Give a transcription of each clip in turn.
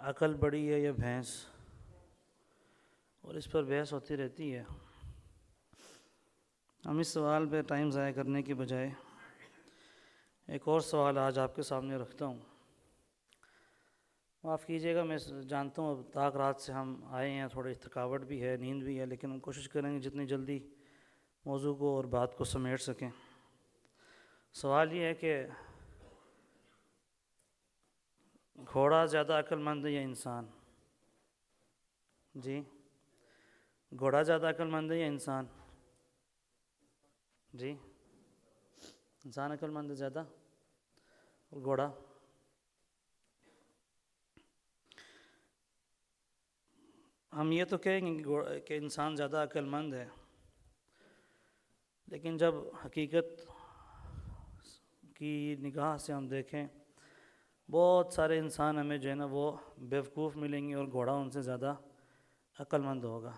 عقل بڑی ہے یا بھینس، اور اس پر بحث ہوتی رہتی ہے۔ ہم اس سوال پہ ٹائم ضائع کرنے کی بجائے ایک اور سوال آج آپ کے سامنے رکھتا ہوں۔ معاف کیجیے گا، میں جانتا ہوں تاک رات سے ہم آئے ہیں، تھوڑی تھکاوٹ بھی ہے، نیند بھی ہے، لیکن ہم کوشش کریں گے جتنی جلدی موضوع کو اور بات کو سمیٹ سکیں۔ سوال یہ ہے کہ گھوڑا زیادہ عقل مند ہے یا انسان؟ جی، گھوڑا زیادہ عقل مند ہے یا انسان؟ جی، انسان عقل مند ہے زیادہ، اور گھوڑا؟ ہم یہ تو کہیں گے کہ انسان زیادہ عقل مند ہے، لیکن جب حقیقت کی نگاہ سے ہم دیکھیں، بہت سارے انسان ہمیں جو ہے نا وہ بیوقوف ملیں گے، اور گھوڑا ان سے زیادہ عقل مند ہوگا۔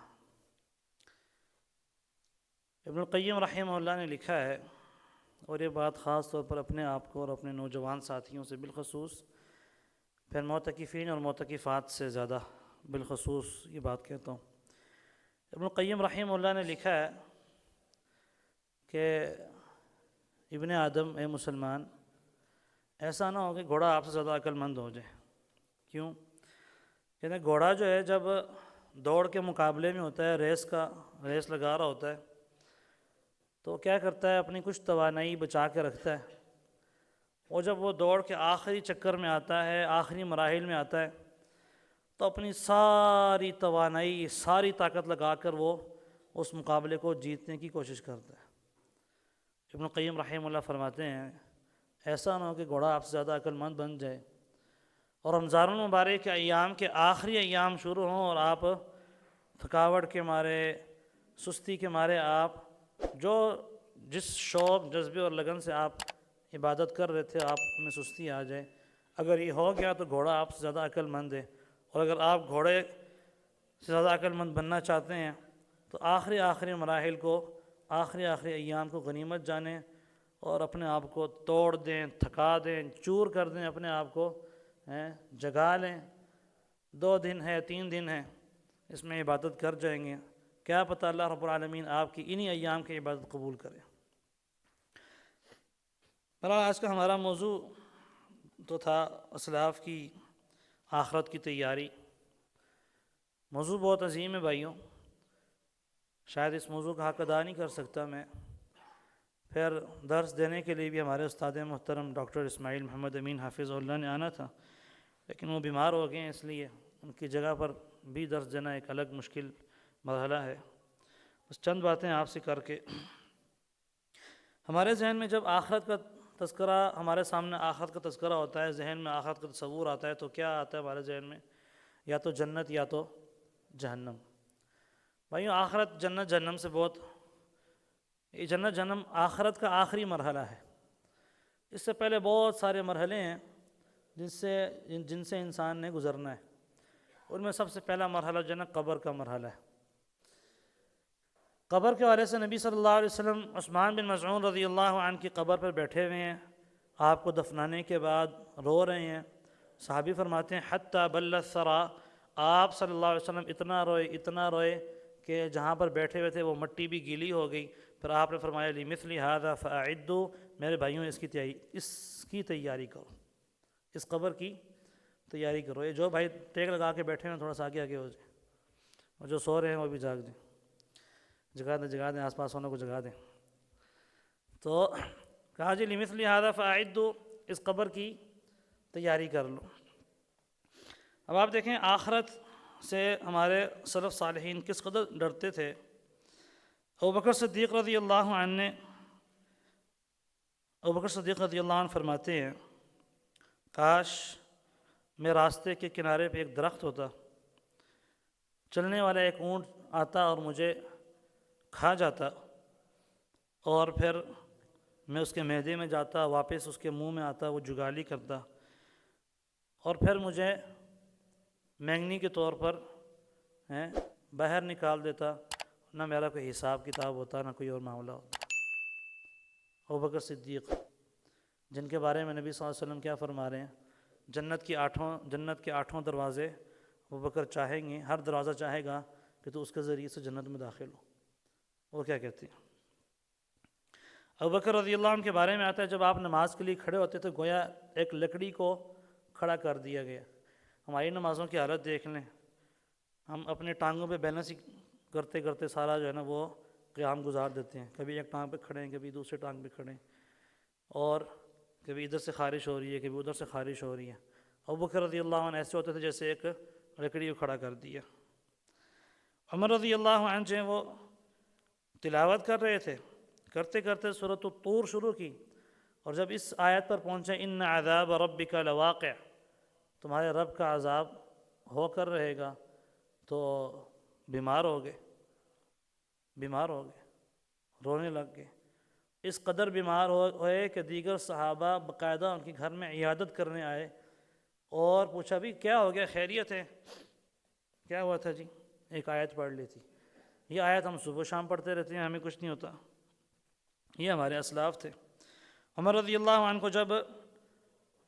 ابن القیم رحمہ اللہ نے لکھا ہے، اور یہ بات خاص طور پر اپنے آپ کو اور اپنے نوجوان ساتھیوں سے بالخصوص، پھر معتکفین اور معتکفات سے زیادہ بالخصوص یہ بات کہتا ہوں۔ ابن القیم رحمہ اللہ نے لکھا ہے کہ ابن آدم، اے مسلمان، ایسا نہ ہو کہ گھوڑا آپ سے زیادہ عقل مند ہو جائے۔ کیوں؟ یعنی گھوڑا جو ہے جب دوڑ کے مقابلے میں ہوتا ہے، ریس لگا رہا ہوتا ہے، تو کیا کرتا ہے؟ اپنی کچھ توانائی بچا کے رکھتا ہے، اور جب وہ دوڑ کے آخری چکر میں آتا ہے، آخری مراحل میں آتا ہے، تو اپنی ساری توانائی، ساری طاقت لگا کر وہ اس مقابلے کو جیتنے کی کوشش کرتا ہے۔ ابن القیم رحمہ اللہ فرماتے ہیں ایسا نہ ہو کہ گھوڑا آپ سے زیادہ عقل مند بن جائے، اور رمضان المبارک کے ایام کے آخری ایام شروع ہوں اور آپ تھکاوٹ کے مارے، سستی کے مارے، آپ جس شوق، جذبے اور لگن سے آپ عبادت کر رہے تھے، آپ میں سستی آ جائے۔ اگر یہ ہو گیا تو گھوڑا آپ سے زیادہ عقل مند ہے، اور اگر آپ گھوڑے سے زیادہ عقل مند بننا چاہتے ہیں تو آخری مراحل کو، آخری ایام کو غنیمت جانیں، اور اپنے آپ کو توڑ دیں، تھکا دیں، چور کر دیں، اپنے آپ کو جگا لیں۔ 2 دن ہے، 3 دن ہے، اس میں عبادت کر جائیں گے، کیا پتہ اللہ رب العالمین آپ کی انہی ایام کی عبادت قبول کرے۔ بہرحال آج کا ہمارا موضوع تو تھا اسلاف کی آخرت کی تیاری۔ موضوع بہت عظیم ہے بھائیوں، شاید اس موضوع کا حق ادا نہیں کر سکتا میں۔ پھر درس دینے کے لیے بھی ہمارے استاد محترم ڈاکٹر اسماعیل محمد امین حافظ اللہ نے آنا تھا، لیکن وہ بیمار ہو گئے ہیں، اس لیے ان کی جگہ پر بھی درس دینا ایک الگ مشکل مرحلہ ہے۔ بس چند باتیں آپ سے کر کے، ہمارے ذہن میں جب آخرت کا تذکرہ، ہمارے سامنے آخرت کا تذکرہ ہوتا ہے، ذہن میں آخرت کا تصور آتا ہے، تو کیا آتا ہے ہمارے ذہن میں؟ یا تو جنت یا تو جہنم۔ بھائیو، آخرت جنت جہنم سے بہت، یہ جنت جہنم آخرت کا آخری مرحلہ ہے۔ اس سے پہلے بہت سارے مرحلے ہیں جن سے انسان نے گزرنا ہے۔ ان میں سب سے پہلا مرحلہ جو ہے نا قبر کا مرحلہ ہے۔ قبر کے حوالے سے نبی صلی اللہ علیہ وسلم عثمان بن مظعون رضی اللہ عنہ کی قبر پر بیٹھے ہوئے ہیں، آپ کو دفنانے کے بعد رو رہے ہیں۔ صحابی فرماتے ہیں حتی بل الثری، آپ صلی اللہ علیہ وسلم اتنا روئے کہ جہاں پر بیٹھے ہوئے تھے وہ مٹی بھی گیلی ہو گئی۔ پھر آپ نے فرمایا لمثل ھذا فاعدوا، میرے بھائیوں اس کی تیاری کرو، اس قبر کی تیاری کرو۔ یہ جو بھائی ٹیک لگا کے بیٹھے ہیں تھوڑا سا آگے ہو جائے، اور جو سو رہے ہیں وہ بھی جاگ جائیں، جگا دیں آس پاس والوں کو جگا دیں۔ تو کہا جی لمثل ھذا فاعدوا، اس قبر کی تیاری کر لو۔ اب آپ دیکھیں آخرت سے ہمارے سلف صالحین کس قدر ڈرتے تھے۔ ابوبکر صدیق رضی اللہ عنہ فرماتے ہیں کاش میں راستے کے کنارے پہ ایک درخت ہوتا، چلنے والا ایک اونٹ آتا اور مجھے کھا جاتا، اور پھر میں اس کے معدے میں جاتا، واپس اس کے منہ میں آتا، وہ جگالی کرتا، اور پھر مجھے مینگنی کے طور پر باہر نکال دیتا، نہ میرا کوئی حساب کتاب ہوتا، نہ کوئی اور معاملہ ہوتا۔ ابوبکر صدیق، جن کے بارے میں نبی صلی اللہ علیہ وسلم کیا فرما رہے ہیں، جنت کے آٹھوں دروازے ابوبکر چاہیں گے، ہر دروازہ چاہے گا کہ تو اس کے ذریعے سے جنت میں داخل ہو۔ وہ کیا کہتے ہیں؟ ابوبکر رضی اللہ عنہ کے بارے میں آتا ہے جب آپ نماز کے لیے کھڑے ہوتے تھے گویا ایک لکڑی کو کھڑا کر دیا گیا۔ ہماری نمازوں کی حالت دیکھ لیں، ہم اپنے ٹانگوں پہ بیلنس ہی کرتے کرتے سارا جو ہے نا وہ قیام گزار دیتے ہیں، کبھی ایک ٹانگ پہ کھڑے ہیں، کبھی دوسرے ٹانگ پہ کھڑے ہیں، اور کبھی ادھر سے خارش ہو رہی ہے، کبھی ادھر سے خارش ہو رہی ہے۔ ابوبکر رضی اللہ عنہ ایسے ہوتے تھے جیسے ایک لکڑی کو کھڑا کر دیا۔ عمر رضی اللہ عنہ جو ہیں وہ تلاوت کر رہے تھے، کرتے کرتے سورۃ الطور شروع کی، اور جب اس آیت پر پہنچے ان عذاب ربک لواقع، تمہارے رب کا عذاب ہو کر رہے گا، تو بیمار ہو گئے، رونے لگ گئے۔ اس قدر بیمار ہوئے کہ دیگر صحابہ باقاعدہ ان کے گھر میں عیادت کرنے آئے اور پوچھا بھی کیا ہو گیا، خیریت ہے؟ کیا ہوا تھا جی؟ ایک آیت پڑھ لی تھی، یہ آیت ہم صبح شام پڑھتے رہتے ہیں، ہمیں کچھ نہیں ہوتا۔ یہ ہمارے اسلاف تھے۔ عمر رضی اللہ عنہ کو جب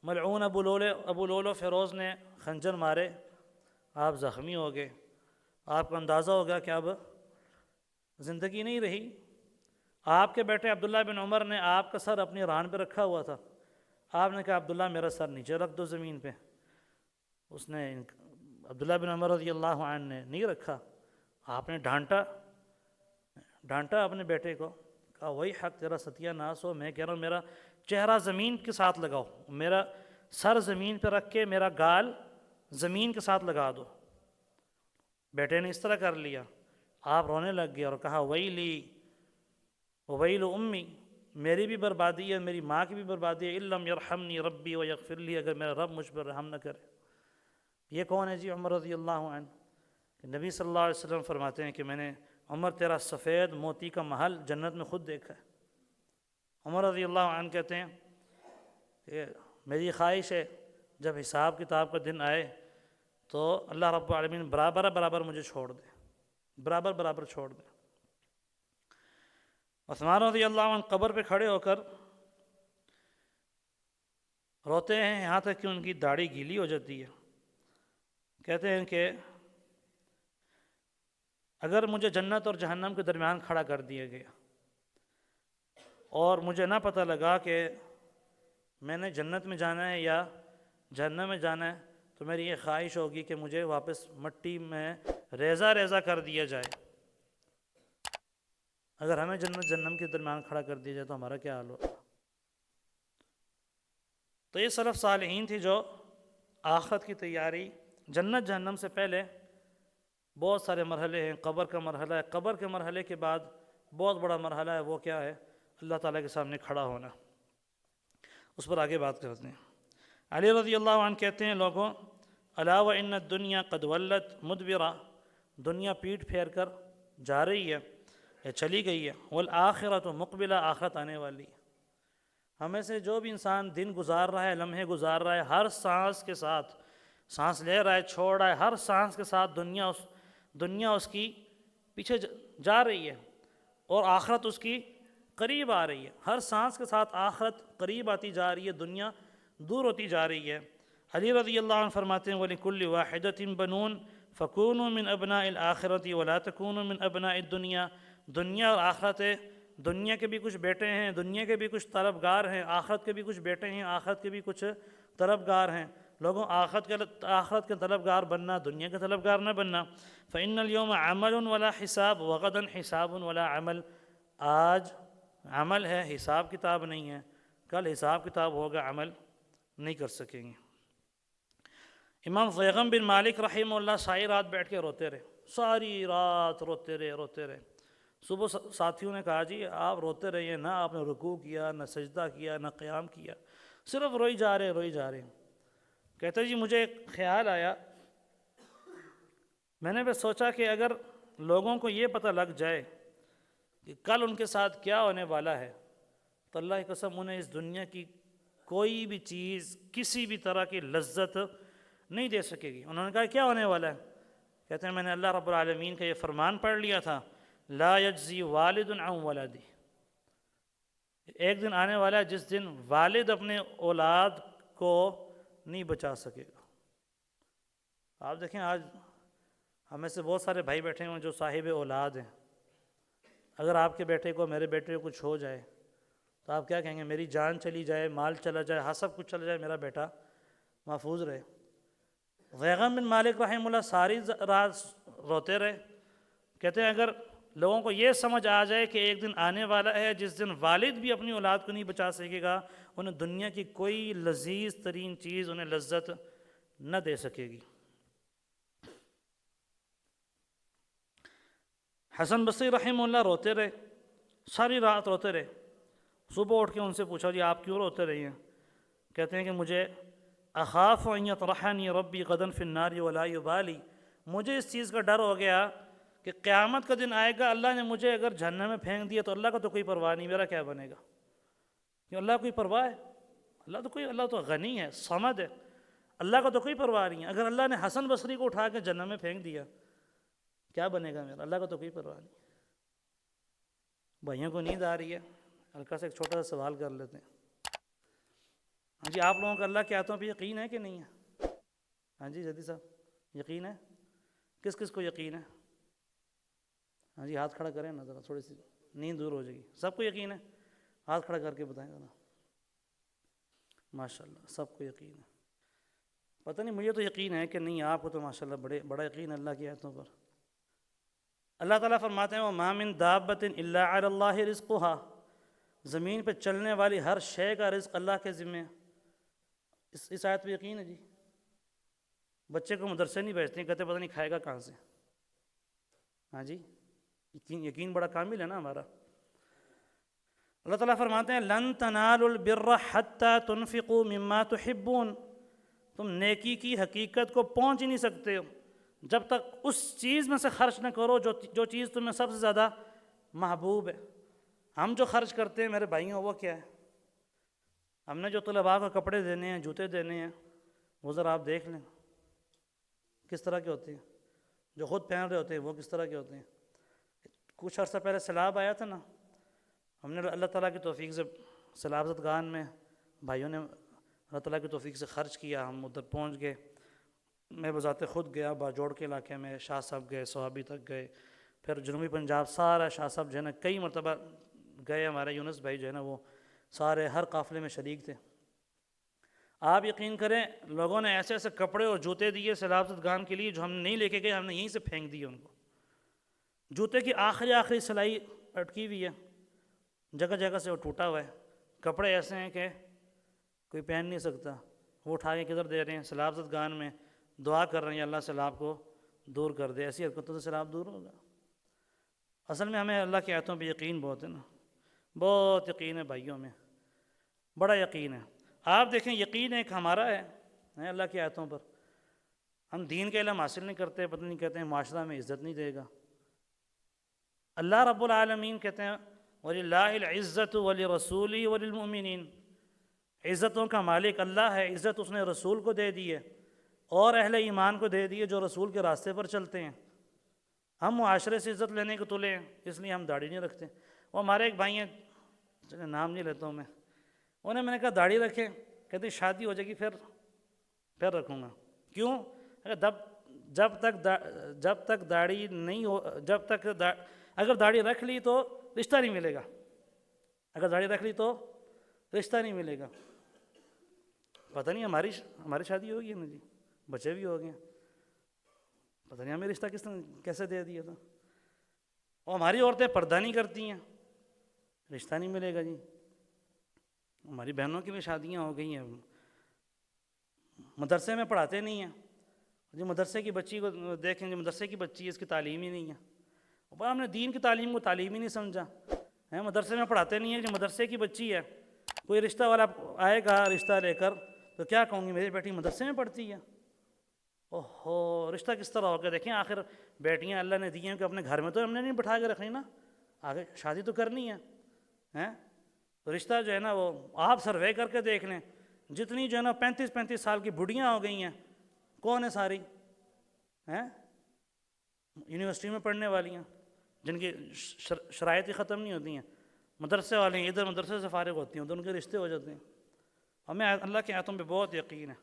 ملعون ابو لولو فیروز نے خنجر مارے، آپ زخمی ہو گئے، آپ کو اندازہ ہوگا کہ اب زندگی نہیں رہی۔ آپ کے بیٹے عبداللہ بن عمر نے آپ کا سر اپنی ران پہ رکھا ہوا تھا، آپ نے کہا عبداللہ میرا سر نیچے رکھ دو زمین پہ، اس نے عبداللہ بن عمر رضی اللہ عنہ نے نہیں رکھا، آپ نے ڈانٹا اپنے بیٹے کو، کہا وہی حق تیرا ستیہ ناس ہو، میں کہہ رہا ہوں میرا چہرہ زمین کے ساتھ لگاؤ، میرا سر زمین پہ رکھ کے میرا گال زمین کے ساتھ لگا دو۔ بیٹے نے اس طرح کر لیا، آپ رونے لگ گئے اور کہا ویلی ویل امی، میری بھی بربادی ہے، میری ماں کی بھی بربادی ہے، ان لم یرحمنی ربی ویغفر لی، اگر میرا رب مجھ پر رحم نہ کرے۔ یہ کون ہے جی؟ عمر رضی اللہ عنہ۔ نبی صلی اللہ علیہ وسلم فرماتے ہیں کہ میں نے عمر تیرا سفید موتی کا محل جنت میں خود دیکھا ہے۔ عمر رضی اللہ عنہ کہتے ہیں کہ میری خواہش ہے جب حساب کتاب کا دن آئے تو اللہ رب العالمین برابر مجھے چھوڑ دے، برابر چھوڑ دے۔ عثمان رضی اللہ عنہ قبر پہ کھڑے ہو کر روتے ہیں، یہاں تک کہ ان کی داڑھی گیلی ہو جاتی ہے۔ کہتے ہیں کہ اگر مجھے جنت اور جہنم کے درمیان کھڑا کر دیا گیا اور مجھے نہ پتہ لگا کہ میں نے جنت میں جانا ہے یا جہنم میں جانا ہے، تو میری یہ خواہش ہوگی کہ مجھے واپس مٹی میں ریزہ کر دیا جائے۔ اگر ہمیں جنت جہنم کے درمیان کھڑا کر دیا جائے تو ہمارا کیا حال ہوگا؟ تو یہ سلف صالحین تھی جو آخرت کی تیاری، جنت جہنم سے پہلے بہت سارے مرحلے ہیں، قبر کا مرحلہ ہے، قبر کے مرحلے کے بعد بہت بڑا مرحلہ ہے، وہ کیا ہے؟ اللہ تعالیٰ کے سامنے کھڑا ہونا۔ اس پر آگے بات کرتے ہیں۔ علی رضی اللہ عنہ کہتے ہیں لوگوں الا وان الدنیا قد ولت مدبرا، دنیا پیٹ پھیر کر جا رہی ہے یا چلی گئی ہے، والآخرۃ مقبلہ، آخرت آنے والی ہے۔ ہمیں سے جو بھی انسان دن گزار رہا ہے، لمحے گزار رہا ہے، ہر سانس کے ساتھ، سانس لے رہا ہے چھوڑ رہا ہے، ہر سانس کے ساتھ دنیا اس کی پیچھے جا رہی ہے اور آخرت اس کی قریب آ رہی ہے۔ ہر سانس کے ساتھ آخرت قریب آتی جا رہی ہے، دنیا دور ہوتی جا رہی ہے۔ علی رضی اللہ عنہ فرماتے ہیں وَلِكُلِّ وَاحِدَةٍ بَنُونَ فَكُونُوا مِنْ أَبْنَاءِ الْآخِرَةِ وَلَا تَكُونُوا مِنْ أَبْنَاءِ الدُّنْيَا، دنیا اور آخرت ہے، دنیا کے بھی کچھ بیٹے ہیں، دنیا کے بھی کچھ طلبگار ہیں، آخرت کے بھی کچھ بیٹے ہیں، آخرت کے بھی کچھ طلبگار ہیں۔ لوگوں آخرت کے طلبگار بننا، دنیا کے طلبگار نہ بننا۔ فَإِنَّ الْيَوْمَ عَمَلٌ وَلَا حِسَابٌ وَغَدًا حِسَابٌ وَلَا عَمَلٌ، آج عمل ہے، حساب کتاب نہیں ہے، کل حساب کتاب ہوگا، عمل نہیں کر سکیں گے۔ امام ضیغم بن مالک رحمہ اللہ ساری رات بیٹھ کے روتے رہے، ساری رات روتے رہے۔ صبح ساتھیوں نے کہا جی آپ روتے رہیے، نہ آپ نے رکوع کیا، نہ سجدہ کیا، نہ قیام کیا، صرف روئی جا رہے۔ کہتے جی مجھے ایک خیال آیا، میں نے بس سوچا کہ اگر لوگوں کو یہ پتہ لگ جائے کہ کل ان کے ساتھ کیا ہونے والا ہے تو اللہ کی قسم انہیں اس دنیا کی کوئی بھی چیز کسی بھی طرح کی لذت نہیں دے سکے گی۔ انہوں نے کہا کیا ہونے والا ہے؟ کہتے ہیں میں نے اللہ رب العالمین کا یہ فرمان پڑھ لیا تھا لا یجزی والد عن ولدہ، ایک دن آنے والا ہے جس دن والد اپنے اولاد کو نہیں بچا سکے گا۔ آپ دیکھیں آج ہمیں سے بہت سارے بھائی بیٹھے ہیں جو صاحب اولاد ہیں، اگر آپ کے بیٹے کو، میرے بیٹے کو کچھ ہو جائے تو آپ کیا کہیں گے؟ میری جان چلی جائے، مال چلا جائے، ہاں سب کچھ چلا جائے، میرا بیٹا محفوظ رہے۔ ضیغم بن مالک رحمہ اللہ ساری رات روتے رہے، کہتے ہیں اگر لوگوں کو یہ سمجھ آ جائے کہ ایک دن آنے والا ہے جس دن والد بھی اپنی اولاد کو نہیں بچا سکے گا، انہیں دنیا کی کوئی لذیذ ترین چیز انہیں لذت نہ دے سکے گی۔ حسن بصری رحمہ اللہ روتے رہے، ساری رات روتے رہے۔ صبح اٹھ کے ان سے پوچھا جی آپ کیوں روتے رہے ہیں؟ کہتے ہیں کہ مجھے اخاف ان یطرحنی ربی غدا فی النار ولا یبالی، مجھے اس چیز کا ڈر ہو گیا کہ قیامت کا دن آئے گا، اللہ نے مجھے اگر جہنم میں پھینک دیا تو اللہ کا تو کوئی پرواہ نہیں، میرا کیا بنے گا؟ کیوں اللہ کوئی پرواہ ہے؟ اللہ تو غنی ہے، صمد ہے، اللہ کا تو کوئی پرواہ نہیں ہے۔ اگر اللہ نے حسن بصری کو اٹھا کے جہنم میں پھینک دیا کیا بنے گا میرا؟ اللہ کا تو کوئی پرواہ نہیں۔ بھائیوں کو نیند آ رہی ہے، ہلکا سے ایک چھوٹا سا سوال کر لیتے ہیں۔ ہاں جی آپ لوگوں کا اللہ کے آیتوں پہ یقین ہے کہ نہیں ہے؟ ہاں جی جدی صاحب یقین ہے؟ کس کس کو یقین ہے؟ ہاں جی ہاتھ کھڑا کریں نا ذرا، تھوڑی سی نیند دور ہو جائے گی۔ سب کو یقین ہے؟ ہاتھ کھڑا کر کے بتائیں ذرا۔ ماشاء اللہ سب کو یقین ہے۔ پتہ نہیں مجھے تو یقین ہے کہ نہیں، آپ کو تو ماشاء اللہ بڑا یقین ہے اللہ کی آیتوں پر۔ اللہ تعالیٰ فرماتے ہیں وَمَا مِن دَابَّةٍ إِلَّا عَلَى اللَّهِ رِزْقُهَا، زمین پہ چلنے والی ہر شے کا رزق اللہ کے ذمہ ہے۔ اس آیت پہ یقین ہے جی؟ بچے کو مدرسے نہیں بھیجتے ہیں، کہتے پتہ نہیں کھائے گا کہاں سے۔ ہاں جی یقین بڑا کامل ہے نا ہمارا۔ اللہ تعالیٰ فرماتے ہیں لَن تَنَالُوا الْبِرَّ حَتَّى تُنْفِقُوا مِمَّا تُحِبُّونَ، تم نیکی کی حقیقت کو پہنچ ہی نہیں سکتے ہو جب تک اس چیز میں سے خرچ نہ کرو جو چیز تمہیں سب سے زیادہ محبوب ہے۔ ہم جو خرچ کرتے ہیں میرے بھائیوں وہ کیا ہے؟ ہم نے جو طلباء کو کپڑے دینے ہیں، جوتے دینے ہیں، وہ ذرا آپ دیکھ لیں کس طرح کے ہوتے ہیں۔ جو خود پہن رہے ہوتے ہیں وہ کس طرح کے ہوتے ہیں۔ کچھ عرصہ پہلے سیلاب آیا تھا نا، ہم نے اللہ تعالیٰ کی توفیق سے سیلاب زدگان میں بھائیوں نے اللہ تعالیٰ کی توفیق سے خرچ کیا، ہم ادھر پہنچ گئے۔ میں بذات خود گیا باجوڑ کے علاقے میں، شاہ صاحب گئے، صحابی تک گئے، پھر جنوبی پنجاب سارا شاہ صاحب جو ہے نا کئی مرتبہ گئے، ہمارے یونس بھائی جو ہے نا وہ سارے ہر قافلے میں شریک تھے۔ آپ یقین کریں لوگوں نے ایسے ایسے کپڑے اور جوتے دیے سیلاب زدگان کے لیے جو ہم نہیں لے کے گئے، ہم نے یہیں سے پھینک دیے ان کو۔ جوتے کی آخری سلائی اٹکی ہوئی ہے، جگہ جگہ سے وہ ٹوٹا ہوا ہے، کپڑے ایسے ہیں کہ کوئی پہن نہیں سکتا، وہ اٹھا کے کدھر دے رہے ہیں؟ سیلاب زدگان میں دعا کر رہے ہیں اللہ سیلاب کو دور کر دے۔ ایسی حرکتوں سے سیلاب دور ہوگا؟ اصل میں ہمیں اللہ کی آیتوں پہ یقین بہت ہے نا، بہت یقین ہے بھائیوں میں، بڑا یقین ہے۔ آپ دیکھیں یقین ایک ہمارا ہے اللہ کی آیتوں پر، ہم دین کا علم حاصل نہیں کرتے، پتہ نہیں کہتے ہیں معاشرہ میں عزت نہیں دے گا۔ اللہ رب العالمین کہتے ہیں وَلِلَّهِ الْعِزَّةُ وَلِرَسُولِهِ وَلِلْمُؤْمِنِينَ، عزتوں کا مالک اللہ ہے، عزت اس نے رسول کو دے دی ہے اور اہل ایمان کو دے دی ہے جو رسول کے راستے پر چلتے ہیں۔ ہم معاشرے سے عزت لینے کو تلے ہیں، اس لیے ہم داڑھی نہیں رکھتے۔ وہ ہمارے ایک بھائی ہیں، چلے نام نہیں لیتا ہوں میں نے کہا داڑھی رکھے، کہتے شادی ہو جائے گی پھر رکھوں گا۔ کیوں؟ جب تک داڑھی نہیں ہو، اگر داڑھی رکھ لی تو رشتہ نہیں ملے گا، اگر داڑھی رکھ لی تو رشتہ نہیں ملے گا۔ پتہ نہیں ہماری شادی ہو گئی ہے نا جی، بچے بھی ہو گئے ہیں، پتہ نہیں ہمیں رشتہ کیسے دے دیا تھا۔ اور ہماری عورتیں پردہ نہیں کرتی ہیں، رشتہ نہیں ملے گا جی۔ ہماری بہنوں کی بھی شادیاں ہو گئی ہیں، مدرسے میں پڑھاتے نہیں ہیں جی، مدرسے کی بچی کو دیکھیں جی، مدرسے کی بچی ہے، اس کی تعلیم ہی نہیں ہے۔ اور ہم نے دین کی تعلیم کو تعلیم ہی نہیں سمجھا، مدرسے میں پڑھاتے نہیں ہیں جی، مدرسے کی بچی ہے، کوئی رشتہ والا آئے گا رشتہ لے کر تو کیا کہوں گی میری بیٹی مدرسے میں پڑھتی ہے۔ اوہو رشتہ کس طرح ہوگا؟ دیکھیں آخر بیٹیاں اللہ نے دی ہیں کہ اپنے گھر میں تو ہم نے نہیں بٹھا کے رکھنی نا، آگے شادی تو کرنی ہے۔ تو رشتہ جو ہے نا وہ آپ سروے کر کے دیکھ لیں، جتنی جو ہے نا 35 سال کی بڑھیاں ہو گئی ہیں، کون ہے ساری؟ یونیورسٹی میں پڑھنے والی ہیں جن کی شرائط ہی ختم نہیں ہوتی ہیں، مدرسے والے ہیں ادھر مدرسے سے فارغ ہوتی ہیں تو ان کے رشتے ہو جاتے ہیں۔ ہمیں اللہ کی آیتوں پہ بہت یقین ہے۔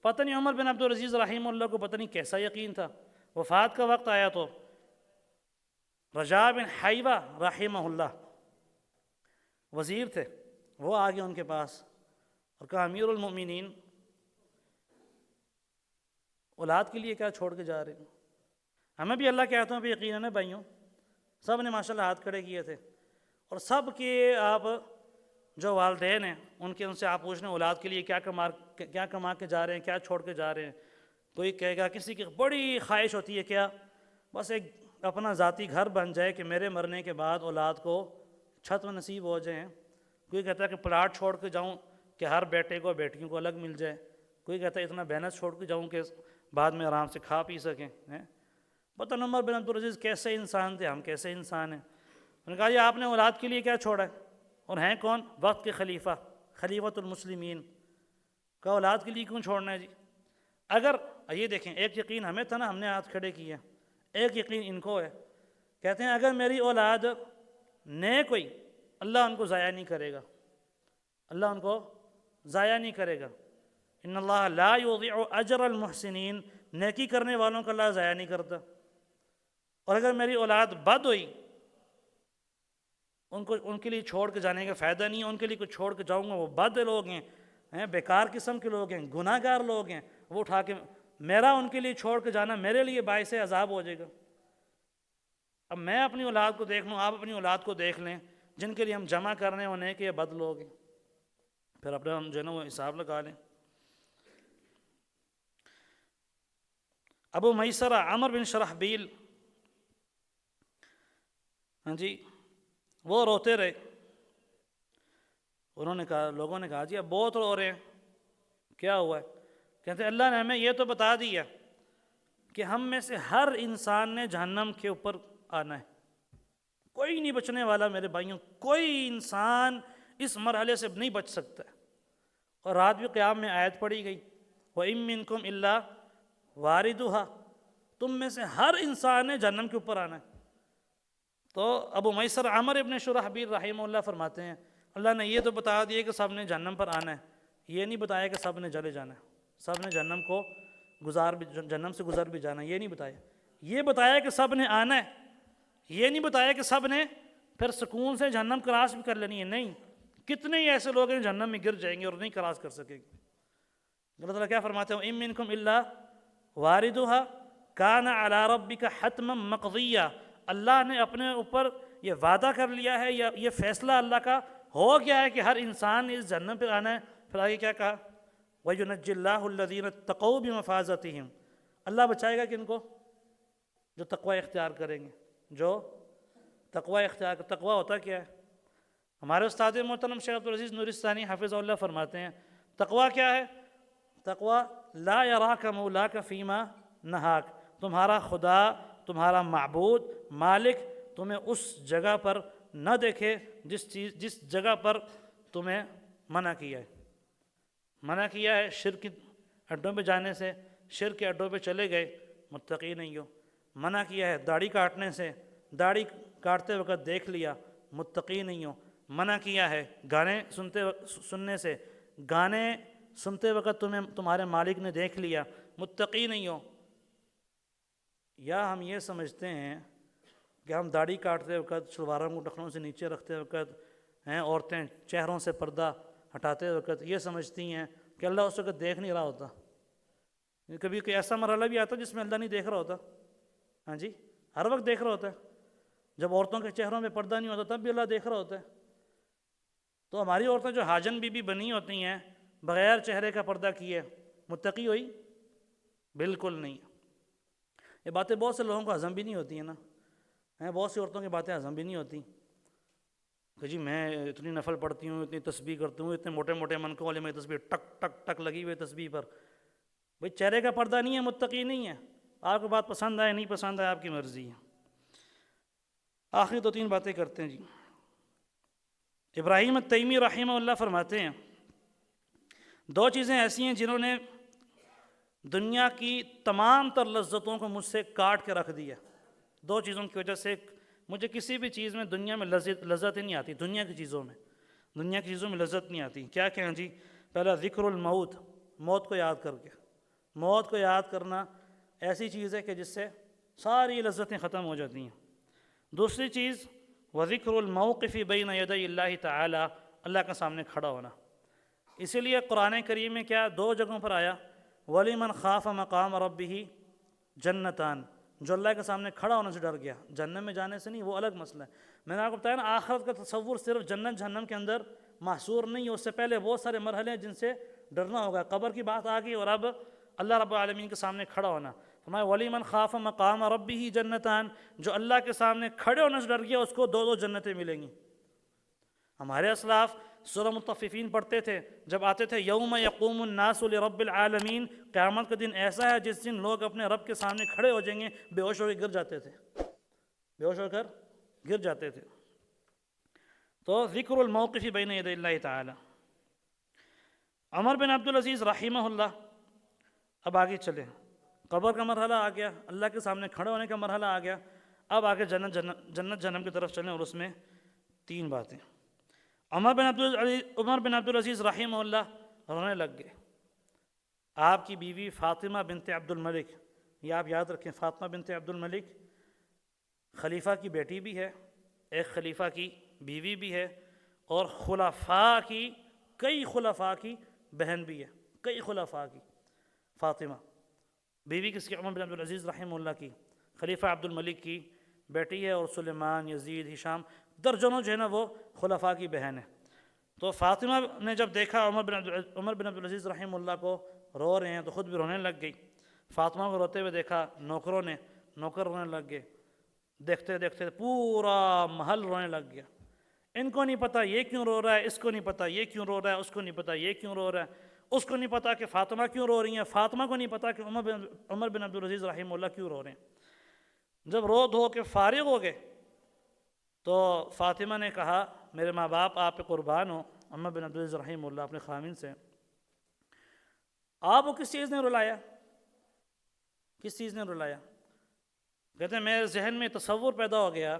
پتہ نہیں عمر بن عبدالعزیز رحمہ اللہ کو پتہ نہیں کیسا یقین تھا، وفات کا وقت آیا تو رجاء بن حیوہ رحمہ اللہ وزیر تھے، وہ آگے ان کے پاس اور کہا امیر المؤمنین اولاد کے لیے کیا چھوڑ کے جا رہے ہیں؟ ہمیں بھی اللہ کے ہاتھوں پہ یقین ہے بھائیوں، سب نے ماشاءاللہ ہاتھ کھڑے کیے تھے، اور سب کے آپ جو والدین ہیں ان سے آپ پوچھنے اولاد کے لیے کیا کما کے جا رہے ہیں، کیا چھوڑ کے جا رہے ہیں؟ کوئی کہے گا کسی کی بڑی خواہش ہوتی ہے کیا بس ایک اپنا ذاتی گھر بن جائے کہ میرے مرنے کے بعد اولاد کو چھت میں نصیب ہو جائیں، کوئی کہتا ہے کہ پلاٹ چھوڑ کے جاؤں کہ ہر بیٹے کو بیٹیوں کو الگ مل جائے، کوئی کہتا ہے اتنا بینس چھوڑ کے جاؤں کہ بعد میں آرام سے کھا پی سکیں۔ پتہ عمر بن عبدالعزیز کیسے انسان تھے، ہم کیسے انسان ہیں۔ انہوں نے کہا یہ آپ نے اولاد کے لیے کیا چھوڑا ہے؟ اور ہیں کون؟ وقت کے خلیفہ، خلیفۃ المسلمین کا اولاد کے لیے کیوں چھوڑنا ہے جی؟ اگر یہ دیکھیں ایک یقین ہمیں تھا نا، ہم نے ہاتھ کھڑے کیے، ایک یقین ان کو ہے، کہتے ہیں اگر میری اولاد نیک ہوئی اللہ ان کو ضائع نہیں کرے گا، اللہ ان کو ضائع نہیں کرے گا، ان اللہ لا یضیع اجر المحسنین، نیکی کرنے والوں کا اللہ ضائع نہیں کرتا۔ اور اگر میری اولاد بد ہوئی ان کے لیے چھوڑ کے جانے کا فائدہ نہیں ہے، ان کے لیے کچھ چھوڑ کے جاؤں گا وہ بد لوگ ہیں، بیکار قسم کے لوگ ہیں، گناہ گار لوگ ہیں، وہ اٹھا کے میرا ان کے لیے چھوڑ کے جانا میرے لیے باعث عذاب ہو جائے گا۔ اب میں اپنی اولاد کو دیکھ لوں، آپ اپنی اولاد کو دیکھ لیں، جن کے لیے ہم جمع کر رہے ہیں انہیں کہ یہ بد لوگ ہیں، پھر اپنا ہم جو ہے نا وہ حساب لگا لیں۔ ابو میسرہ عمر بن شرحبیل، ہاں جی، وہ روتے رہے، انہوں نے کہا، لوگوں نے کہا جی اب بہت رو رہے ہیں، کیا ہوا ہے؟ کہتے ہیں اللہ نے ہمیں یہ تو بتا دیا کہ ہم میں سے ہر انسان نے جہنم کے اوپر آنا ہے، کوئی نہیں بچنے والا میرے بھائیوں، کوئی انسان اس مرحلے سے نہیں بچ سکتا ہے۔ اور رات بھی قیام میں آیت پڑھی گئی وَإِن مِّنكُمْ إِلَّا وَارِدُهَا، تم میں سے ہر انسان نے جہنم کے اوپر آنا ہے۔ تو ابو میسر عمر ابن شرحبیل رحمہ اللہ فرماتے ہیں اللہ نے یہ تو بتا دیا کہ سب نے جہنم پر آنا ہے، یہ نہیں بتایا کہ سب نے جلے جانا ہے، سب نے جہنم سے گزر بھی جانا ہے، یہ نہیں بتایا۔ یہ بتایا کہ سب نے آنا ہے، یہ نہیں بتایا کہ سب نے پھر سکون سے جہنم کراس بھی کر لینی ہے، نہیں، کتنے ہی ایسے لوگ ہیں جہنم میں گر جائیں گے اور نہیں کراس کر سکیں گے۔ اللہ تعالیٰ کیا فرماتے ہیں وَإِن مِّنكُمْ إِلَّا وَارِدُهَا كَانَ عَلَىٰ رَبِّكَ حَتْمًا مَقْضِيًّا، اللہ نے اپنے اوپر یہ وعدہ کر لیا ہے، یا یہ فیصلہ اللہ کا ہو گیا ہے کہ ہر انسان نے اس جہنم پہ آنا ہے۔ پھر آگے کیا کہا وَيُنَجِّي اللَّهُ الَّذِينَ اتَّقَوْا بِمَفَازَتِهِمْ، اللہ بچائے گا کن کو؟ جو تقوی اختیار کریں گے، جو تقوی اختیار کریں۔ تقوی ہوتا کیا ہے؟ ہمارے استاد محترم شیخ عبدالعزیز نورستانی حافظہ اللہ فرماتے ہیں تقوی کیا ہے؟ تقوی لا یراک مولاک فیما نہاک، تمہارا خدا، تمہارا معبود، مالک تمہیں اس جگہ پر نہ دیکھے جس جگہ پر تمہیں منع کیا ہے۔ منع کیا ہے شرک کے اڈوں پہ جانے سے، شرک کے اڈوں پہ چلے گئے، متقی نہیں ہو۔ منع کیا ہے داڑھی کاٹنے سے، داڑھی کاٹتے وقت دیکھ لیا، متقی نہیں ہو۔ منع کیا ہے گانے سننے سے، گانے سنتے وقت تمہارے مالک نے دیکھ لیا، متقی نہیں ہو۔ یا ہم یہ سمجھتے ہیں کہ ہم داڑھی کاٹتے وقت، شلواروں کو ٹخنوں سے نیچے رکھتے وقت، عورتیں چہروں سے پردہ ہٹاتے وقت یہ سمجھتی ہیں کہ اللہ اس وقت دیکھ نہیں رہا ہوتا۔ کبھی کوئی ایسا مرحلہ بھی آتا جس میں اللہ نہیں دیکھ رہا ہوتا، ہاں جی، ہر وقت دیکھ رہا ہوتا ہے۔ جب عورتوں کے چہروں میں پردہ نہیں ہوتا تب بھی اللہ دیکھ رہا ہوتا ہے۔ تو ہماری عورتیں جو حاجن بی بی بنی ہوتی ہیں بغیر چہرے کا پردہ کیے، متقی ہوئی؟ بالکل نہیں۔ یہ باتیں بہت سے لوگوں کو ہضم بھی نہیں ہوتی ہیں نا، بہت سی عورتوں کی باتیں ہضم بھی نہیں ہوتی کہ جی میں اتنی نفل پڑھتی ہوں، اتنی تسبیح کرتی ہوں، اتنے موٹے موٹے منقوں والے میں تسبیح ٹک ٹک ٹک لگی ہوئی تسبیح پر۔ بھئی چہرے کا پردہ نہیں ہے، متقی نہیں ہے۔ آپ کو بات پسند آئے نہیں پسند آئے آپ کی مرضی ہے۔ آخری 2-3 باتیں کرتے ہیں جی۔ ابراہیم التیمی رحمہ اللہ فرماتے ہیں 2 چیزیں ایسی ہیں جنہوں نے دنیا کی تمام تر لذتوں کو مجھ سے کاٹ کے رکھ دیا۔ 2 چیزوں کی وجہ سے مجھے کسی بھی چیز میں دنیا میں لذت ہی نہیں آتی، دنیا کی چیزوں میں لذت نہیں آتی۔ کیا کہیں جی؟ پہلا ذکر الموت، موت کو یاد کر کے، موت کو یاد کرنا ایسی چیز ہے کہ جس سے ساری لذتیں ختم ہو جاتی ہیں۔ دوسری چیز وذکر الموقف بین یدی اللہ تعالی، اللہ کے سامنے کھڑا ہونا۔ اسی لیے قرآن کریم میں کیا 2 جگہوں پر آیا وَلِمَنْ خَافَ مَقَامَ رَبِّهِ جنتان، جو اللہ کے سامنے کھڑا ہونے سے ڈر گیا، جنت میں جانے سے نہیں، وہ الگ مسئلہ ہے۔ میں نے آپ کو بتایا نا، آخرت کا تصور صرف جنت جہنم کے اندر محصور نہیں ہے، اس سے پہلے بہت سارے مرحلے ہیں جن سے ڈرنا ہوگا۔ قبر کی بات آ گئی اور اب اللہ رب العالمین کے سامنے کھڑا ہونا۔ فرمایا وَلِمَنْ خَافَ مَقَامَ رَبِّهِ جنتان، جو اللہ کے سامنے کھڑے ہونے سے ڈر گیا اس کو 2 جنتیں ملیں گی۔ ہمارے اسلاف سورہ مطففین پڑھتے تھے، جب آتے تھے یوم یقوم الناس لرب العالمین، قیامت کا دن ایسا ہے جس دن لوگ اپنے رب کے سامنے کھڑے ہو جائیں گے، بے ہوش ہو کے گر جاتے تھے، بے ہوش ہو کر گر جاتے تھے۔ تو ذکر الموقف بین یدی اللہ تعالی۔ عمر بن عبدالعزیز رحمہ اللہ، اب آگے چلیں، قبر کا مرحلہ آ گیا، اللہ کے سامنے کھڑے ہونے کا مرحلہ آ گیا، اب آگے جنت جہنم کی طرف چلیں، اور اس میں 3 باتیں۔ عمر بن عبدالعزیز رحمہ اللہ رونے لگ گئے۔ آپ کی بیوی فاطمہ بنت عبد الملک، یہ آپ یاد رکھیں، فاطمہ بنت عبد الملک خلیفہ کی بیٹی بھی ہے، ایک خلیفہ کی بیوی بھی ہے، اور کئی خلفاء کی بہن بھی ہے، کئی خلفاء کی۔ فاطمہ بیوی کس کی؟ عمر بن عبدالعزیز رحمہ اللہ کی، خلیفہ عبد الملک کی بیٹی ہے، اور سلیمان، یزید، ہشام، درجنوں جو ہے نا وہ خلفاء کی بہن ہے۔ تو فاطمہ نے جب دیکھا عمر بن عبدالعزیز رحمہ اللہ کو رو رہے ہیں تو خود بھی رونے لگ گئی۔ فاطمہ کو روتے ہوئے دیکھا نوکر رونے لگ گئے۔ دیکھتے دیکھتے پورا محل رونے لگ گیا۔ ان کو نہیں پتہ یہ کیوں رو رہا ہے، اس کو نہیں پتہ یہ کیوں رو رہا ہے، اس کو نہیں پتہ یہ کیوں رو رہا ہے، اس کو نہیں پتہ کہ فاطمہ کیوں رو رہی ہیں، فاطمہ کو نہیں پتہ کہ عمر بن عبدالعزیز رحمہ اللہ کیوں رو رہے ہیں۔ جب رو دھو کے فارغ ہو گئے تو فاطمہ نے کہا میرے ماں باپ آپ پہ قربان ہوں، عمر بن عبدالعزیز رحمہ اللہ اپنے خامن سے، آپ کو کس چیز نے رلایا؟ کس چیز نے رلایا؟ کہتے ہیں میرے ذہن میں تصور پیدا ہو گیا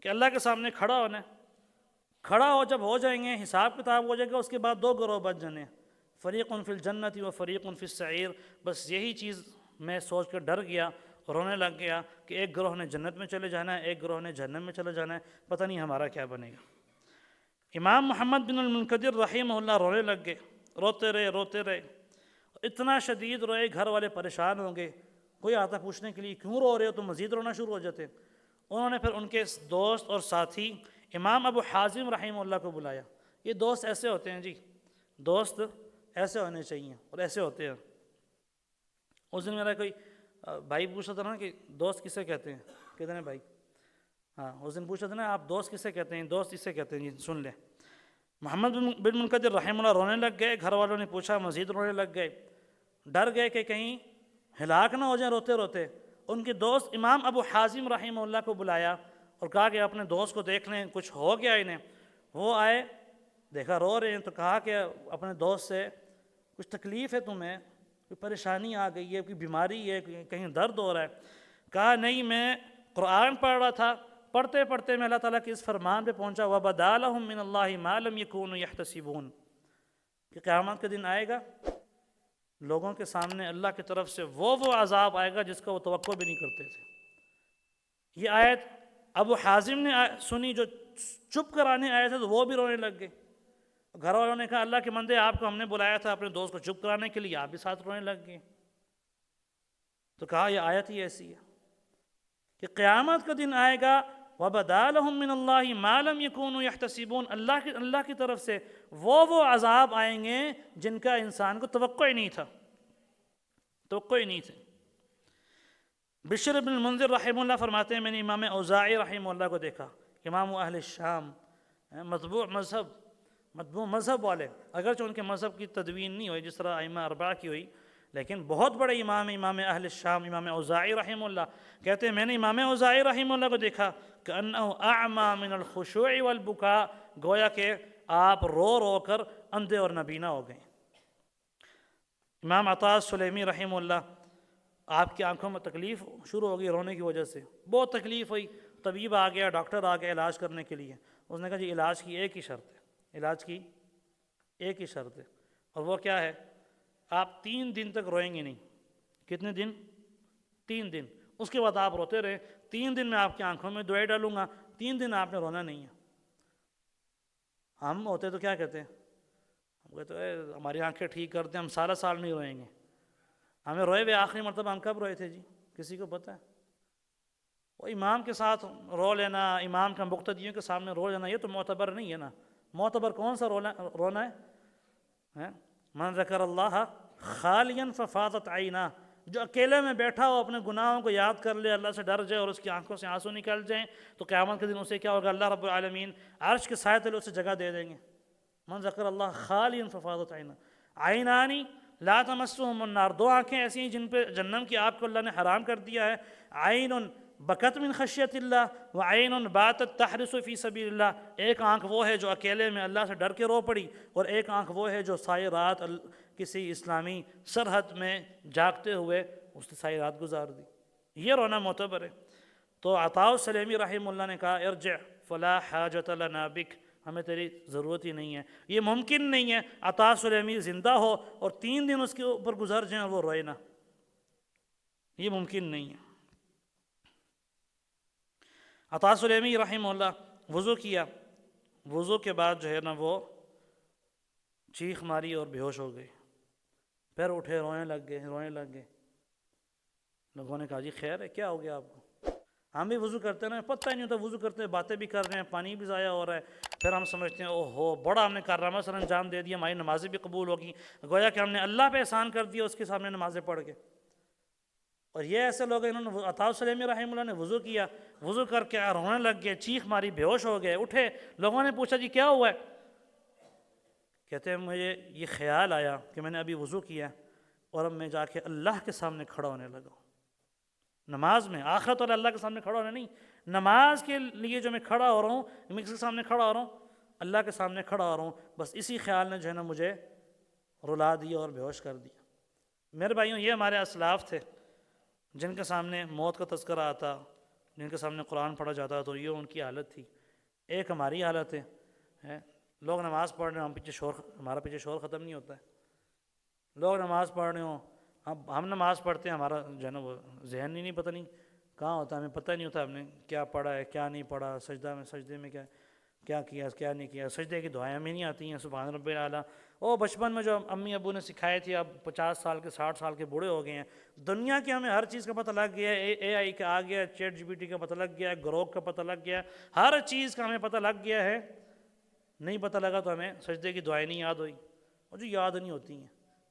کہ اللہ کے سامنے کھڑا ہونا ہے، جب ہو جائیں گے، حساب کتاب ہو جائے گا، اس کے بعد 2 گروہ بن جانے ہیں، فریق فی الجنت و فریق فی السعیر۔ بس یہی چیز میں سوچ کر ڈر گیا، رونے لگ گیا کہ ایک گروہ نے جنت میں چلے جانا ہے، ایک گروہ نے جہنم میں چلے جانا ہے، پتہ نہیں ہمارا کیا بنے گا۔ امام محمد بن المنکدر رحمہ اللہ رونے لگ گئے، روتے رہے، اتنا شدید روئے گھر والے پریشان ہوں گے، کوئی آتا پوچھنے کے لیے کیوں رو رہے ہو تو مزید رونا شروع ہو جاتے۔ انہوں نے پھر ان کے دوست اور ساتھی امام ابو حازم رحمہ اللہ کو بلایا۔ یہ دوست ایسے ہوتے ہیں جی، دوست ایسے ہونے چاہیے اور ایسے ہوتے ہیں۔ اس دن میرا کوئی بھائی پوچھا تھا نا کہ دوست کسے کہتے ہیں، کتنے بھائی؟ ہاں، اس دن پوچھا تھا نا آپ دوست کسے کہتے ہیں، دوست اسے کہتے ہیں، جی سن لیں۔ محمد بن منکدر رحمہ اللہ رونے لگ گئے، گھر والوں نے پوچھا، مزید رونے لگ گئے، ڈر گئے کہ کہیں ہلاک نہ ہو جائیں روتے روتے۔ ان کے دوست امام ابو حازم رحمہ اللہ کو بلایا اور کہا کہ اپنے دوست کو دیکھ لیں، کچھ ہو گیا انہیں۔ وہ آئے، دیکھا رو رہے ہیں تو کہا کہ اپنے دوست سے کچھ تکلیف ہے تمہیں، کوئی پریشانی آ گئی ہے، کوئی بیماری ہے، کہیں درد ہو رہا ہے؟ کہا نہیں، میں قرآن پڑھ رہا تھا، پڑھتے پڑھتے میں اللہ تعالیٰ کے اس فرمان پہ پہنچا وَبَدَا لَهُم مِّنَ اللَّهِ مَا لَمْ يَكُونُوا يَحْتَسِبُونَ، کہ قیامت کے دن آئے گا، لوگوں کے سامنے اللہ کی طرف سے وہ عذاب آئے گا جس کا وہ توقع بھی نہیں کرتے تھے۔ یہ آیت ابو حازم نے سنی، جو چپ کرانے آئے تھے تو وہ بھی رونے لگ گئے۔ گھر والوں نے کہا اللہ کے بندے، آپ کو ہم نے بلایا تھا اپنے دوست کو چپ کرانے کے لیے، آپ بھی ساتھ رونے لگ گئے۔ تو کہا یہ آیت ہی ایسی ہے کہ قیامت کا دن آئے گا وَبَدَا لَهُم مِّنَ اللَّهِ مَا لَمْ يَكُونُوا يَحْتَسِبُونَ، اللہ کی طرف سے وہ عذاب آئیں گے جن کا انسان کو توقع ہی نہیں تھا، توقع ہی نہیں تھے۔ بشر بن المنذر رحمہ اللہ فرماتے ہیں میں نے امام اوزاعی رحمہ اللہ کو دیکھا، امام اہل الشام، مطبوع مذہب والے، اگرچہ ان کے مذہب کی تدوین نہیں ہوئی جس طرح ائمہ اربعہ کی ہوئی، لیکن بہت بڑے امام اہل الشام امام اوزاعی رحمہ اللہ کہتے ہیں میں نے امام اوزاعی رحمہ اللہ کو دیکھا کأنہ اعمی من الخشوع والبکاء، گویا کہ آپ رو رو کر اندھے اور نابینا ہو گئے۔ امام عطا سلیمی رحمہ اللہ، آپ کی آنکھوں میں تکلیف شروع ہو گئی رونے کی وجہ سے، بہت تکلیف ہوئی، طبیب آ گیا، ڈاکٹر آ گیا علاج کرنے کے لیے، اس نے کہا جی علاج کی ایک ہی شرط ہے، علاج کی ایک ہی شرط ہے، اور وہ کیا ہے؟ آپ 3 دن تک روئیں گے نہیں، کتنے دن؟ 3 دن. اس کے بعد آپ روتے رہے. 3 دن میں آپ کی آنکھوں میں دوائی ڈالوں گا. 3 دن آپ نے رونا نہیں ہے. ہم ہوتے تو کیا کہتے ہیں؟ ہم کہتے ہیں ہماری آنکھیں ٹھیک کرتے ہیں، ہم سارا سال نہیں روئیں گے. ہمیں روئے ہوئے آخری مرتبہ ہم کب روئے تھے جی؟ کسی کو پتہ ہے؟ وہ امام کے ساتھ رو لینا، امام کا مقتدیوں کے سامنے رو لینا، یہ تو معتبر نہیں ہے نا. معتبر کون سا رونا ہے؟ من ذکر اللہ خالیا ففاضت عیناہ، جو اکیلے میں بیٹھا ہو اپنے گناہوں کو یاد کر لے، اللہ سے ڈر جائے اور اس کی آنکھوں سے آنسو نکل جائیں، تو قیامت کے دن اسے کیا ہوگا؟ اللہ رب العالمین عرش کے سائے تلے اسے جگہ دے دیں گے. من ذکر اللہ خالیا ففاضت عیناہ. عینانی لا تمسہم النار، 2 آنکھیں ایسی ہیں جن پہ جہنم کی آگ کو اللہ نے حرام کر دیا ہے. عین بکت من خشیت اللہ وعین باتت تحرس فی سبیل اللہ. ایک آنکھ وہ ہے جو اکیلے میں اللہ سے ڈر کے رو پڑی، اور ایک آنکھ وہ ہے جو ساری رات کسی اسلامی سرحد میں جاگتے ہوئے اس نے ساری رات گزار دی. یہ رونا معتبر ہے. تو عطاء السلیمی رحمہ اللہ نے کہا ارجع فلا حاجت لنا بک، ہمیں تیری ضرورت ہی نہیں ہے. یہ ممکن نہیں ہے عطاء السلیمی زندہ ہو اور 3 دن اس کے اوپر گزر جائیں اور وہ روئے نہ. یہ ممکن نہیں ہے. عطاء السلیمی رحمہ اللہ وضو کیا، وضو کے بعد جو ہے نا وہ چیخ ماری اور بے ہوش ہو گئے. پھر اٹھے، رونے لگ گئے. لوگوں نے کہا جی خیر ہے، کیا ہو گیا آپ کو؟ ہم بھی وضو کرتے ہیں، پتہ ہی نہیں ہوتا وضو کرتے، باتیں بھی کر رہے ہیں، پانی بھی ضائع ہو رہا ہے. پھر ہم سمجھتے ہیں اوہو بڑا ہم نے کارنامہ سر انجام دے دیا، ہماری نمازیں بھی قبول ہوگی. گویا کہ ہم نے اللہ پہ احسان کر دیا اس کے سامنے نمازیں پڑھ کے. اور یہ ایسے لوگ ہیں، انہوں نے عطاء السلیمی رحمہ اللہ نے وضو کیا، وضو کر کے رونے لگ گئے، چیخ ماری، بے ہوش ہو گئے. اٹھے، لوگوں نے پوچھا جی کیا ہوا ہے؟ کہتے ہیں مجھے یہ خیال آیا کہ میں نے ابھی وضو کیا اور اب میں جا کے اللہ کے سامنے کھڑا ہونے لگا ہوں. نماز میں، آخرت اور اللہ کے سامنے کھڑا ہونا نہیں، نماز کے لیے جو میں کھڑا ہو رہا ہوں، میں کس کے سامنے کھڑا ہو رہا ہوں؟ اللہ کے سامنے کھڑا ہو رہا ہوں. بس اسی خیال نے جو ہے نا مجھے رلا دیا اور بے ہوش کر دیا. میرے بھائیوں، یہ ہمارے اسلاف تھے جن کے سامنے موت کا تذکرہ آتا، جن کے سامنے قرآن پڑھا جاتا، تو یہ ان کی حالت تھی. ایک ہماری حالت ہے، لوگ نماز پڑھ رہے ہیں، ہمارا پیچھے شور ختم نہیں ہوتا ہے. لوگ نماز پڑھ رہے ہوں، ہم نماز پڑھتے ہیں، ہمارا جو ہے نا وہ ذہن ہی نہیں، پتہ نہیں کہاں ہوتا ہے، ہمیں پتہ نہیں ہوتا ہم نے کیا پڑھا ہے کیا نہیں پڑھا. سجدے میں کیا کیا کیا نہیں کیا. سجدے کی دعائیں ہمیں نہیں آتی ہیں، سبحان رب الاعلیٰ. بچپن میں جو امی ابو نے سکھائے تھی، اب 50 سال کے 60 سال کے بوڑھے ہو گئے ہیں. دنیا کی ہمیں ہر چیز کا پتہ لگ گیا ہے، اے آئی کا آ گیا ہے، چیٹ GPT کا پتہ لگ گیا ہے، گروک کا پتہ لگ گیا ہے، ہر چیز کا ہمیں پتہ لگ گیا ہے. نہیں پتہ لگا تو ہمیں سجدے کی دعائیں نہیں یاد ہوئی، اور جو یاد نہیں ہوتی ہیں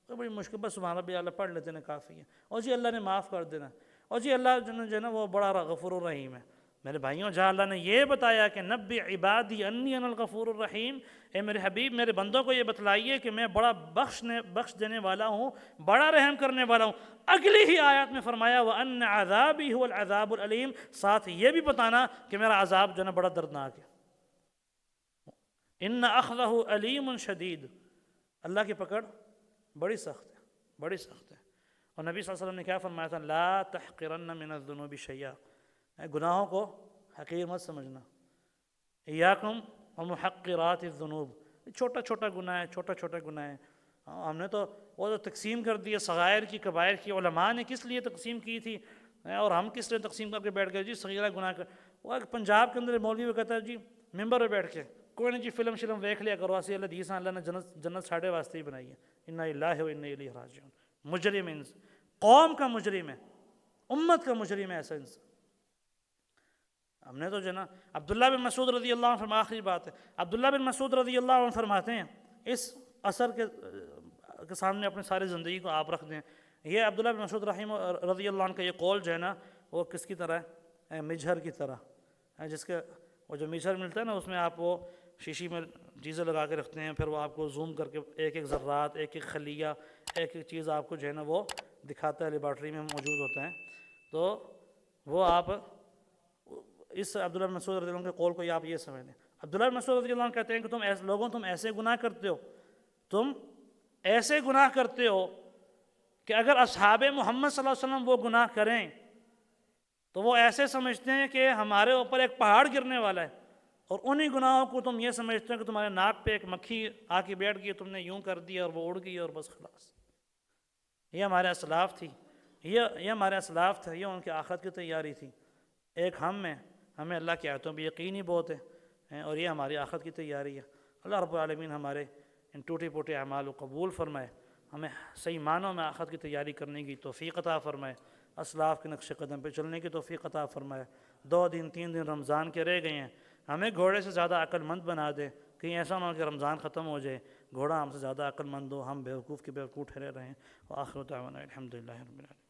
تو بڑی مشکل، بس سبحان رب الاعلیٰ پڑھ لیتے ہیں کافی ہے. اور جی اللہ نے معاف کر دینا، اور جی اللہ جو ہے نا وہ بڑا غفور الرحیم ہے. میرے بھائیوں، جہاں اللہ نے یہ بتایا کہ نبی عبادی انی انا الغفور الرحیم، اے میرے حبیب میرے بندوں کو یہ بتلائیے کہ میں بڑا بخش دینے والا ہوں، بڑا رحم کرنے والا ہوں. اگلی ہی آیات میں فرمایا وَأَنَّ عَذَابِي هُوَ الْعَذَابُ الْعَلِيمُ، ساتھ یہ بھی بتانا کہ میرا عذاب جو ہے نا بڑا دردناک ہے. ان اخذہ علیم شدید، اللہ کی پکڑ بڑی سخت ہے، بڑی سخت ہے. اور نبی صلی اللہ علیہ وسلم نے کیا فرمایا تھا؟ لا تحقرن من الذنوب شیئا، گناہوں کو حقیر مت سمجھنا. ایاکم ومحقرات الذنوب، چھوٹا چھوٹا گناہ ہے، چھوٹا چھوٹا گناہ ہے. ہم نے تو وہ جو تقسیم کر دی ہے صغائر کی کبائر کی، علماء نے کس لیے تقسیم کی تھی اور ہم کس لیے تقسیم کر کے بیٹھ گئے جی صغیرہ گناہ کر. وہ پنجاب کے اندر مولوی وہ کہتا ہے جی ممبر پہ بیٹھ کے کوئی نہیں جی فلم دیکھ لیا کرو، اسی اللہ دیسان اللہ نے جنت ساڑھے واسطے ہی بنائی ہے. انا للہ و انا الیہ راجعون. مجرم قوم کا مجرم ہے، امت کا مجرم ہے ایسا انسان. ہم نے تو جو ہے نا عبداللہ بن مسعود رضی اللہ عنہ فرماتے، آخری بات ہے، عبداللہ بن مسعود رضی اللہ عنہ فرماتے ہیں اس اثر کے سامنے اپنے ساری زندگی کو آپ رکھ دیں. یہ عبداللہ بن مسعود رضی اللہ عنہ کا یہ قول جو ہے نا وہ کس کی طرح ہے؟ مجھر کی طرح ہے، جس کے وہ جو مجھر ملتا ہے نا اس میں آپ وہ شیشی میں چیزیں لگا کے رکھتے ہیں، پھر وہ آپ کو زوم کر کے ایک ایک ذرات، ایک ایک خلیہ، ایک ایک چیز آپ کو جو ہے نا وہ دکھاتا ہے، لیبارٹری میں موجود ہوتا ہے. تو وہ آپ اس عبداللہ بن مسعود رضی اللہ عنہ کے قول کو آپ یہ سمجھ لیں. عبداللہ بن مسعود رضی اللہ عنہ کہتے ہیں کہ تم ایسے گناہ کرتے ہو، تم ایسے گناہ کرتے ہو کہ اگر اصحاب محمد صلی اللہ علیہ وسلم وہ گناہ کریں تو وہ ایسے سمجھتے ہیں کہ ہمارے اوپر ایک پہاڑ گرنے والا ہے، اور انہی گناہوں کو تم یہ سمجھتے ہو کہ تمہارے ناک پہ ایک مکھی آ کے بیٹھ گئی، تم نے یوں کر دیا اور وہ اڑ گئی اور بس خلاص. یہ ہمارے اسلاف تھی، یہ ہمارے اسلاف تھے، یہ ان کے آخرت کی تیاری تھی۔ ایک ہمیں اللہ کی آیتوں پہ یقین ہی بہت ہے، اور یہ ہماری آخرت کی تیاری ہے۔ اللہ رب العالمین ہمارے ان ٹوٹے پوٹے اعمال کو قبول فرمائے، ہمیں صحیح معنوں میں آخرت کی تیاری کرنے کی توفیق عطا فرمائے، اسلاف کے نقش قدم پہ چلنے کی توفیق عطا فرمائے۔ 2 دن 3 دن رمضان کے رہ گئے ہیں، ہمیں گھوڑے سے زیادہ عقل مند بنا دے، کہیں ایسا نہ ہو کہ رمضان ختم ہو جائے، گھوڑا ہم سے زیادہ عقل مند ہو، ہم بیوقوف کے بیوقوف ٹھہرے رہیں۔ وآخر دعوانا الحمدللہ رب العالمین۔